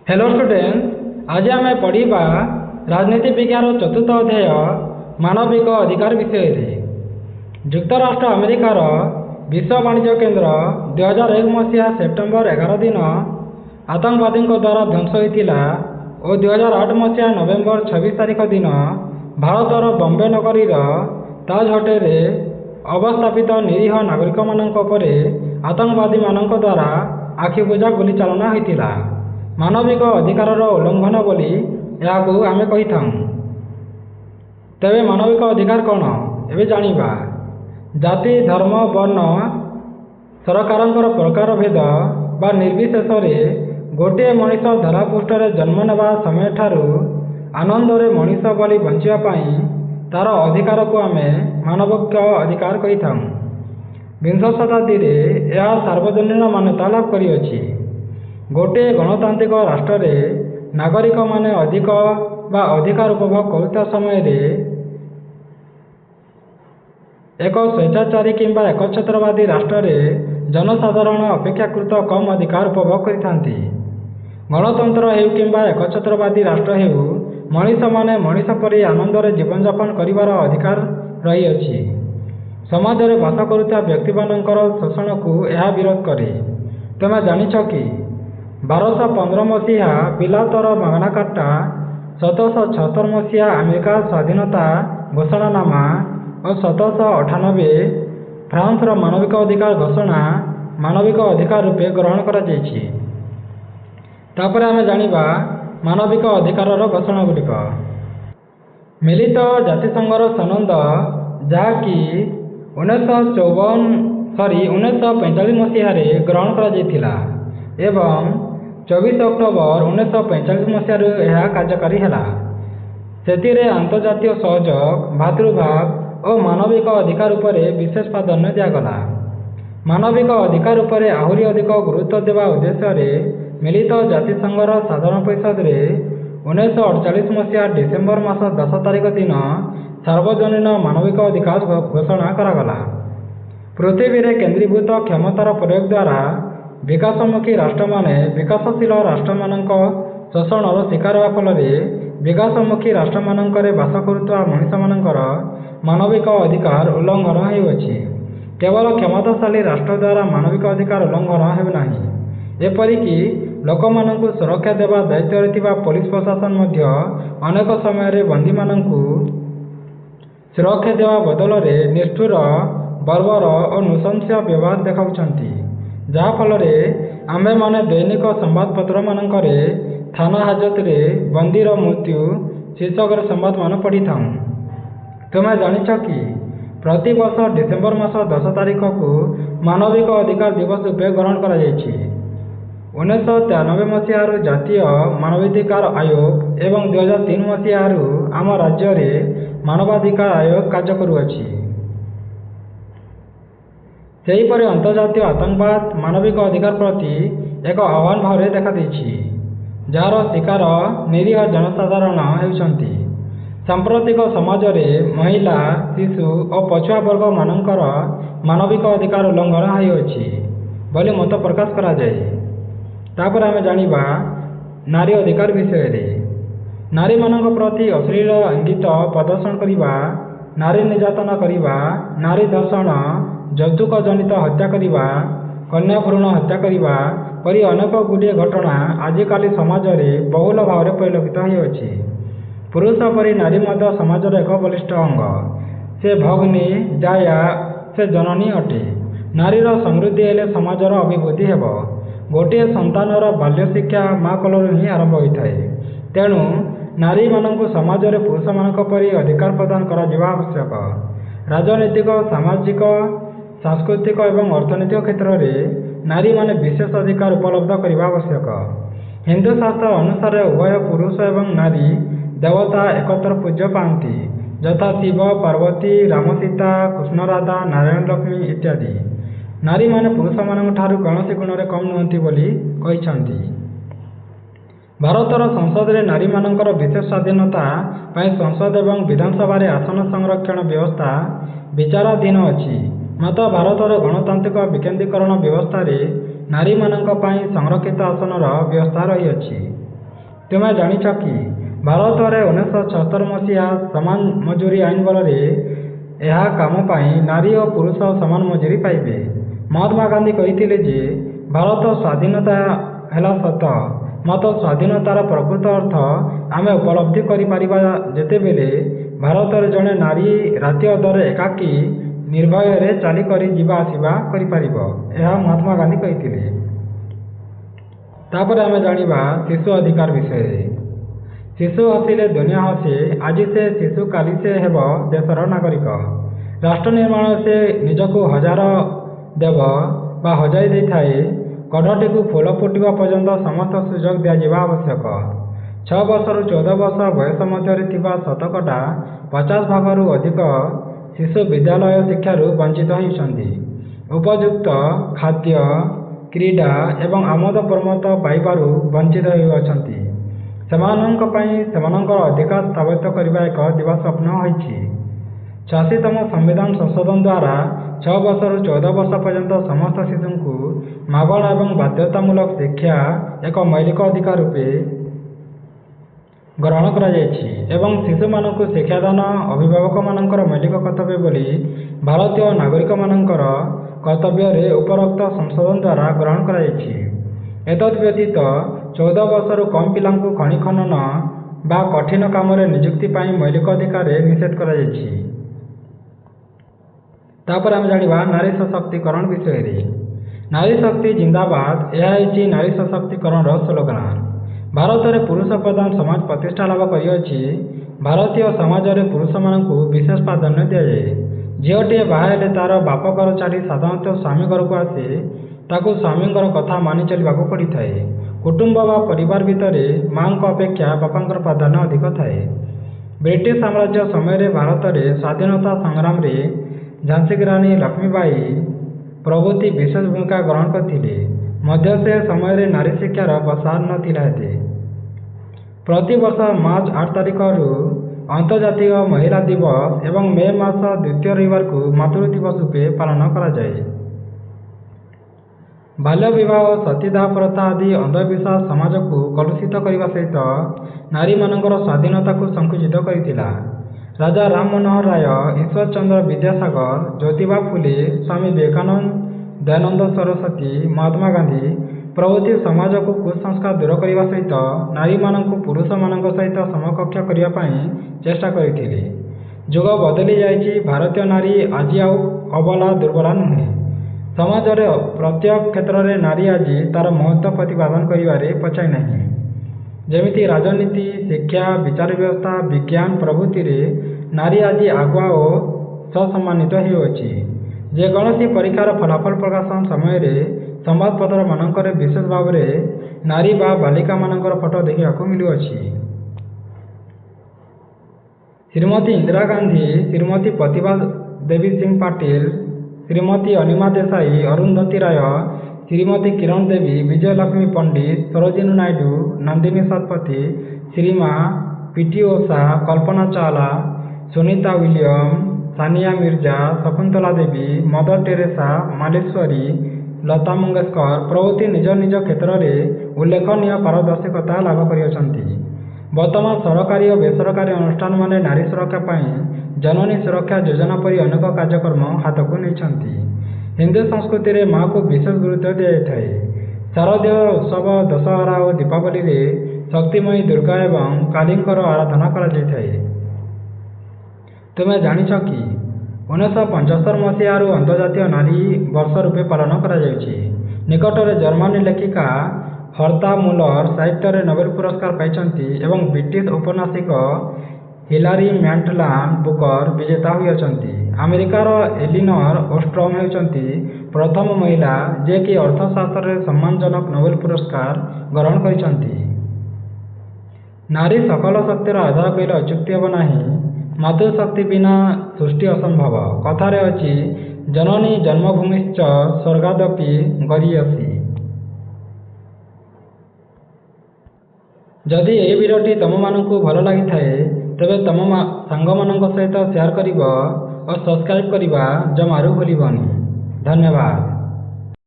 Hello student, आज आम पढ़ा राजनीति विज्ञान चतुर्थ अध्याय मानविक अधिकार विषय रे। जुक्तराष्ट्र अमेरिकार विश्व वाणिज्य केन्द्र 2001 मसीहा सेप्टेम्बर 11 दिन आतंकवादी द्वारा ध्वंस होता और 2008 मसीहा नवेम्बर 26 तारिख दिन भारतर बम्बे नगरीर ताज होटेल अवस्थापित निरीह नागरिक मानक आतंकवादी मानक द्वारा आखिबुझा गुली चालना होता। मानविक अधिकार उल्लंघन बोली यहाकू आमे कही थां। तेबे मानविक अधिकार कौन एबे जानिबा। जाति धर्म वर्ण सरकारंकर प्रकार भेद बा निर्विशेष रे गोटे मनीष धरापृष्ठ जन्म नेबा समय ठारू आनंद रे मनीष बोली बंचिया पाई तार अधिकार को आमे मानविक अधिकार कही थां। विंश शताब्दी रे यह सार्वजनीन मान्यता लाभ करिअछि। गोटे गणतांत्रिक राष्ट्र रे नागरिक माने अधिक बा अधिकार उपभोग करुता समय रे एक स्वेच्छाचारी किंबा एकछत्रवादी राष्ट्र रे जनसाधारण अपेक्षाकृत कम अधिकार उपभोग करिथांती। गणतंत्र हेउ किंबा एकछत्रवादी राष्ट्र हेउ मनीष माने मनीष परि आनंद रे जीवन यापन करिवार अधिकार रही अछि। समाज रे बास करुता व्यक्ति मानकर शोषण को यह विरोध करे। तमे जानिछ कि 1215 मसीहा बिलातर मागना कार्टा, 1776 मसीहा अमेरिका स्वाधीनता घोषणानामा और 1798 फ्रांस मानविक अधिकार घोषणा मानविक अधिकार रूपे ग्रहण करा जायछि। तापर आमे जानिबा मानविक अधिकार घोषणा गुड़िक। मिलित जातिसंघर सनद जहाँकि 1945 मसीह ग्रहण करा जायथिला एवं 24 अक्टोबर 1945 मसीह यह कार्यकारी है। से अंतर्जातीय सहयोग भातृभाव और मानविक अधिकार उपरे विशेष प्राधान्य दिगला। मानविक अधिकार उपरे आहुरी अधिक गुरुत्व देवा उद्देश्य मिलित जातिसंघर साधारण परिषद रे 1948 मसीहा डिसेम्बर मास 10 तारिख दिन सार्वजनीन मानविक अधिकार घोषणा करागला। पृथ्वी रे केन्द्रीभूत क्षमतार प्रयोग द्वारा विकासमुखी राष्ट्र माने विकासशील राष्ट्र मानक शोषणर शिकार होगा फल विकासमुखी राष्ट्र मानकरे बास करुवा मनीष मानकर मानविक अधिकार उल्लंघन होउछि। केवल क्षमताशाली राष्ट्र द्वारा मानविक अधिकार उल्लंघन हेउनाही। एपरिकी लोकमानंकु सुरक्षा देवा दायित्व रे थिबा पुलिस प्रशासन मध्य अनेक समय रे बंदी मानंकु सुरक्षा देवा बदल रे निष्ठुर बर्बर और नृशंस व्यवहार देखाउछंती। जहाँ फल आमे माने दैनिक संबादपत्र मानकरे थाना हाजत रे बंदीर मृत्यु शीर्षक संबाद मान पढ़ी था। तुम्हें जानिछ कि प्रति वर्ष डिसेम्बर मास 10 तारिख को मानविक अधिकार दिवस रूपे ग्रहण करा जायछि। 1993 मसीह जातीय मानवाधिकार आयोग एवं 2003 मसीह आम राज्य रे मानवाधिकार आयोग कार्य करुअछि। सेहीपरि अंतर्जातीय आतंकवाद मानविक अधिकार प्रति एक आह्वान भाव देखा देछि, जार शिकार निरीह जनसाधारण हेउछंती। सांप्रतिक समाज रे महिला शिशु और पछुआ वर्ग मानकर मानविक अधिकार उल्लंघन होइछि बोली मत प्रकाश करा जाए। तापर आमे जानिबा नारी अधिकार विषय रे। नारी मानक प्रति अश्लील इंगित प्रदर्शन करिबा, नारी निर्यातना करिबा, नारी धर्षण, यौतुक जनित हत्या करिबा, कन्या भ्रूण हत्या करिबा परि अनेक गुड़िए घटना आजिकाली समाज रे बहुल भाव में परिलक्षित होइछि। पुरुष परि नारी मध्य समाजर एक बलिष्ठ अंग। से भगिनी जाया से जननी अटे। नारीर समृद्धि हेले समाजर अभिवृद्धि हेब। गोटे संतानर बाल्य शिक्षा माँ कोलर ही आरंभ होइथाए। तेणु नारी मानक समाज रे पुरुष मानक परि अधिकार प्रदान करा जिवा आवश्यक। राजनीतिक सामाजिक सांस्कृतिक एवं अर्थनैतिक क्षेत्र में नारी माने विशेष अधिकार उपलब्ध करने आवश्यक। हिंदू शास्त्र अनुसार उभय पुरुष एवं नारी देवता एकत्र पूज्य पाती, यथा शिव पार्वती, राम सीता, कृष्ण राधा, नारायण लक्ष्मी इत्यादि। नारी माने पुरुष मान ठारू कौनसी गुण में कम नुहति बोली कहिसंती। भारतर संसद रे नारी मानकर विशेष स्वाधीनता पाई संसद एवं विधानसभा रे आसन संरक्षण व्यवस्था विचाराधीन अछि। मात्र भारतर गणतांत्रिक विकेन्द्रीकरण व्यवस्था रे ନାରୀମାନଙ୍କ ପାଇଁ ସଂରକ୍ଷିତ ଆସନର ବ୍ୟବସ୍ଥା ରହିଅଛି। ତୁମେ ଜାଣିଛ କି ଭାରତରେ 1976 ମସିହା ସମାନ ମଜୁରୀ ଆଇନ ବଳରେ ଏହା କାମ ପାଇଁ ନାରୀ ଓ ପୁରୁଷ ସମାନ ମଜୁରୀ ପାଇବେ। ମହାତ୍ମା ଗାନ୍ଧୀ କହିଥିଲେ ଯେ ଭାରତ ସ୍ୱାଧୀନତା ହେଲା ସତ, ମାତ୍ର ସ୍ୱାଧୀନତାର ପ୍ରକୃତ ଅର୍ଥ ଆମେ ଉପଲବ୍ଧି କରିପାରିବା ଯେତେବେଳେ ଭାରତରେ ଜଣେ ନାରୀ ରାତି ଅଧରେ ଏକାକୀ ନିର୍ଭୟରେ ଚାଲିକରି ଯିବା ଆସିବା କରିପାରିବ। ଏହା ମହାତ୍ମା ଗାନ୍ଧୀ କହିଥିଲେ। ତାପରେ ଆମେ ଜାଣିବା ଶିଶୁ ଅଧିକାର ବିଷୟରେ। ଶିଶୁ ହସିଲେ ଦୁନିଆ ହସେ। ଆଜି ସେ ଶିଶୁ, କାଲି ସେ ହେବ ଦେଶର ନାଗରିକ। ରାଷ୍ଟ୍ର ନିର୍ମାଣରେ ସେ ନିଜକୁ ହଜାର ଦେବ ବା ହଜାଇ ଦେଇଥାଏ। କଢ଼ଟିକୁ ଫୁଲ ଫୁଟିବା ପର୍ଯ୍ୟନ୍ତ ସମସ୍ତ ସୁଯୋଗ ଦିଆଯିବା ଆବଶ୍ୟକ। 6 ବର୍ଷରୁ 14 ବର୍ଷ ବୟସ ମଧ୍ୟରେ ଥିବା 50% ଅଧିକ ଶିଶୁ ବିଦ୍ୟାଳୟ ଶିକ୍ଷାରୁ ବଞ୍ଚିତ ହେଉଛନ୍ତି। ଉପଯୁକ୍ତ ଖାଦ୍ୟ, କ୍ରୀଡ଼ା ଏବଂ ଆମୋଦ ପ୍ରମୋଦ ପାଇବାରୁ ବଞ୍ଚିତ ହେଉଅଛନ୍ତି। ସେମାନଙ୍କ ପାଇଁ ସେମାନଙ୍କର ଅଧିକାର ସାବ୍ୟସ୍ତ କରିବା ଏକ ଦିବାସ୍ୱପ୍ନ ହୋଇଛି। 86ତମ ସମ୍ବିଧାନ ସଂଶୋଧନ ଦ୍ୱାରା 6 ବର୍ଷରୁ 14 ବର୍ଷ ପର୍ଯ୍ୟନ୍ତ ସମସ୍ତ ଶିଶୁଙ୍କୁ ମାଗଣା ଏବଂ ବାଧ୍ୟତାମୂଳକ ଶିକ୍ଷା ଏକ ମୌଳିକ ଅଧିକାର ରୂପେ ଗ୍ରହଣ କରାଯାଇଛି ଏବଂ ଶିଶୁମାନଙ୍କୁ ଶିକ୍ଷାଦାନ ଅଭିଭାବକମାନଙ୍କର ମୌଳିକ କର୍ତ୍ତବ୍ୟ ବୋଲି ଭାରତୀୟ ନାଗରିକମାନଙ୍କର କର୍ତ୍ତବ୍ୟରେ ଉପରୋକ୍ତ ସଂଶୋଧନ ଦ୍ୱାରା ଗ୍ରହଣ କରାଯାଇଛି। ଏତଦ୍‌ବ୍ୟତୀତ 14 ବର୍ଷରୁ କମ୍ ପିଲାଙ୍କୁ ଖଣି ଖନନ ବା କଠିନ କାମରେ ନିଯୁକ୍ତି ପାଇଁ ମୌଳିକ ଅଧିକାରରେ ନିଷେଧ କରାଯାଇଛି। ତାପରେ ଆମେ ଜାଣିବା ନାରୀ ସଶକ୍ତିକରଣ ବିଷୟରେ। ନାରୀ ଶକ୍ତି ଜିନ୍ଦାବାଦ ଏହା ହେଉଛି ନାରୀ ସଶକ୍ତିକରଣର ସ୍ଲୋଗାନ। ଭାରତରେ ପୁରୁଷ ପ୍ରଧାନ ସମାଜ ପ୍ରତିଷ୍ଠା ଲାଭ କରିଅଛି। ଭାରତୀୟ ସମାଜରେ ପୁରୁଷମାନଙ୍କୁ ବିଶେଷ ପ୍ରାଧାନ୍ୟ ଦିଆଯାଏ। ଝିଅଟିଏ ବାହା ହେଲେ ତା'ର ବାପ ଘର ଛାଡ଼ି ସାଧାରଣତଃ ସ୍ୱାମୀ ଘରକୁ ଆସେ। ତାକୁ ସ୍ୱାମୀଙ୍କର କଥା ମାନି ଚଳିବାକୁ ପଡ଼ିଥାଏ। କୁଟୁମ୍ବ ବା ପରିବାର ଭିତରେ ମା'ଙ୍କ ଅପେକ୍ଷା ବାପାଙ୍କର ପ୍ରାଧାନ୍ୟ ଅଧିକ ଥାଏ। ବ୍ରିଟିଶ ସାମ୍ରାଜ୍ୟ ସମୟରେ ଭାରତରେ ସ୍ୱାଧୀନତା ସଂଗ୍ରାମରେ ଝାନ୍ସୀ କି ରାଣୀ ଲକ୍ଷ୍ମୀବାଈ ପ୍ରଭୃତି ବିଶେଷ ଭୂମିକା ଗ୍ରହଣ କରିଥିଲେ। ମଧ୍ୟ ସେ ସମୟରେ ନାରୀ ଶିକ୍ଷାର ପ୍ରସାର ନଥିଲା ଏତେ। ପ୍ରତିବର୍ଷ ମାର୍ଚ୍ଚ 8 ତାରିଖରୁ ଅନ୍ତର୍ଜାତୀୟ ମହିଳା ଦିବସ ଏବଂ ମେ ମାସ 2ୟ ରବିବାରକୁ ମାତୃ ଦିବସ ରୂପେ ପାଳନ କରାଯାଏ। ବାଲ୍ୟ ବିବାହ, ସତୀଦାହ ପ୍ରଥା ଆଦି ଅନ୍ଧବିଶ୍ୱାସ ସମାଜକୁ କଲୁଷିତ କରିବା ସହିତ ନାରୀମାନଙ୍କର ସ୍ୱାଧୀନତାକୁ ସଙ୍କୁଚିତ କରିଥିଲା। ରାଜା ରାମ ମନୋହର ରାୟ, ଈଶ୍ୱର ଚନ୍ଦ୍ର ବିଦ୍ୟାସାଗର, ଜ୍ୟୋତିବା ଫୁଲେ, ସ୍ୱାମୀ ବିବେକାନନ୍ଦ, ଦୟାନନ୍ଦ ସରସ୍ୱତୀ, ମହାତ୍ମା ଗାନ୍ଧୀ ପ୍ରଭୃତି ସମାଜକୁ କୁସଂସ୍କାର ଦୂର କରିବା ସହିତ ନାରୀମାନଙ୍କୁ ପୁରୁଷମାନଙ୍କ ସହିତ ସମକକ୍ଷ କରିବା ପାଇଁ ଚେଷ୍ଟା କରିଥିଲେ। ଯୁଗ ବଦଳି ଯାଇଛି। ଭାରତୀୟ ନାରୀ ଆଜି ଆଉ ଅବଲା ଦୁର୍ବଳା ନୁହେଁ। ସମାଜରେ ପ୍ରତ୍ୟେକ କ୍ଷେତ୍ରରେ ନାରୀ ଆଜି ତା'ର ମହତ୍ତ୍ୱ ପ୍ରତିପାଦନ କରିବାରେ ପଛାଇ ନାହିଁ। ଯେମିତି ରାଜନୀତି, ଶିକ୍ଷା, ବିଚାର ବ୍ୟବସ୍ଥା, ବିଜ୍ଞାନ ପ୍ରଭୃତିରେ ନାରୀ ଆଜି ଆଗୁଆ ଓ ସସମ୍ମାନିତ ହେଉଅଛି। ଯେକୌଣସି ପରୀକ୍ଷାର ଫଳାଫଳ ପ୍ରକାଶନ ସମୟରେ ସମ୍ବାଦପତ୍ରମାନଙ୍କରେ ବିଶେଷ ଭାବରେ ନାରୀ ବା ବାଳିକାମାନଙ୍କର ଫଟୋ ଦେଖିବାକୁ ମିଳୁଅଛି। ଶ୍ରୀମତୀ ଇନ୍ଦିରା ଗାନ୍ଧୀ, ଶ୍ରୀମତୀ ପ୍ରତିଭା ଦେବୀ ସିଂ ପାଟିଲ, ଶ୍ରୀମତୀ ଅନିମା ଦେଶାଇ, ଅରୁନ୍ଧତୀ ରାୟ, ଶ୍ରୀମତୀ କିରଣ ଦେବୀ, ବିଜୟଲକ୍ଷ୍ମୀ ପଣ୍ଡିତ, ସରୋଜିନୀ ନାଇଡୁ, ନନ୍ଦିନୀ ଶତପଥୀ, ଶ୍ରୀମା ପି.ଟି. ଓଷା, କଳ୍ପନା ଚାୱଲା, ସୁନିତା ୱିଲିୟମ୍ସ, ସାନିଆ ମିର୍ଜା, ଶକୁନ୍ତଳା ଦେବୀ, ମଦର ଟେରେସା, ମାଲେଶ୍ୱରୀ, ଲତା ମଙ୍ଗେଶକର ପ୍ରଭୃତି ନିଜ ନିଜ କ୍ଷେତ୍ରରେ ଉଲ୍ଲେଖନୀୟ ପାରଦର୍ଶିକତା ଲାଭ କରିଅଛନ୍ତି। ବର୍ତ୍ତମାନ ସରକାରୀ ଓ ବେସରକାରୀ ଅନୁଷ୍ଠାନମାନେ ନାରୀ ସୁରକ୍ଷା ପାଇଁ ଜନନୀ ସୁରକ୍ଷା ଯୋଜନା ପରି ଅନେକ କାର୍ଯ୍ୟକ୍ରମ ହାତକୁ ନେଇଛନ୍ତି। ହିନ୍ଦୁ ସଂସ୍କୃତିରେ ମା'କୁ ବିଶେଷ ଗୁରୁତ୍ୱ ଦିଆଯାଇଥାଏ। ଶାରଦୀୟ ଉତ୍ସବ, ଦଶହରା ଓ ଦୀପାବଳିରେ ଶକ୍ତିମୟୀ ଦୁର୍ଗା ଏବଂ କାଳୀଙ୍କର ଆରାଧନା କରାଯାଇଥାଏ। ତୁମେ ଜାଣିଛ କି 1975 ମସିହାରୁ ଅନ୍ତର୍ଜାତୀୟ ନାରୀ ବର୍ଷ ରୂପେ ପାଳନ କରାଯାଉଛି। ନିକଟରେ ଜର୍ମାନୀ ଲେଖିକା ହର୍ତା ମୁଲର ସାହିତ୍ୟରେ ନୋବେଲ ପୁରସ୍କାର ପାଇଛନ୍ତି ଏବଂ ବ୍ରିଟିଶ ଔପନ୍ୟାସିକ ହିଲାରୀ ମ୍ୟାଣ୍ଟେଲ ବୁକର ବିଜେତା ହୋଇଅଛନ୍ତି। ଆମେରିକାର ଏଲିନର ଓଷ୍ଟ୍ରୋମ ହେଉଛନ୍ତି ପ୍ରଥମ ମହିଳା ଯିଏକି ଅର୍ଥଶାସ୍ତ୍ରରେ ସମ୍ମାନଜନକ ନୋବେଲ ପୁରସ୍କାର ଗ୍ରହଣ କରିଛନ୍ତି। ନାରୀ ସକଳ ଶକ୍ତିର ଆଧାର କହିଲେ ଅତ୍ୟୁକ୍ତି ହେବ ନାହିଁ। ମାତୃଶକ୍ତି ବିନା ସୃଷ୍ଟି ଅସମ୍ଭବ। କଥାରେ ଅଛି, ଜନନୀ ଜନ୍ମଭୂମିଶ୍ଚ ସ୍ୱର୍ଗାଦପି ଗରୀୟସୀ। ଯଦି ଏହି ଭିଡ଼ିଓଟି ତୁମମାନଙ୍କୁ ଭଲ ଲାଗିଥାଏ ତେବେ ତୁମ ସାଙ୍ଗମାନଙ୍କ ସହିତ ସେୟାର କରିବ ଓ ସବସ୍କ୍ରାଇବ୍ କରିବା ଜମାରୁ ଭୁଲିବନି। ଧନ୍ୟବାଦ।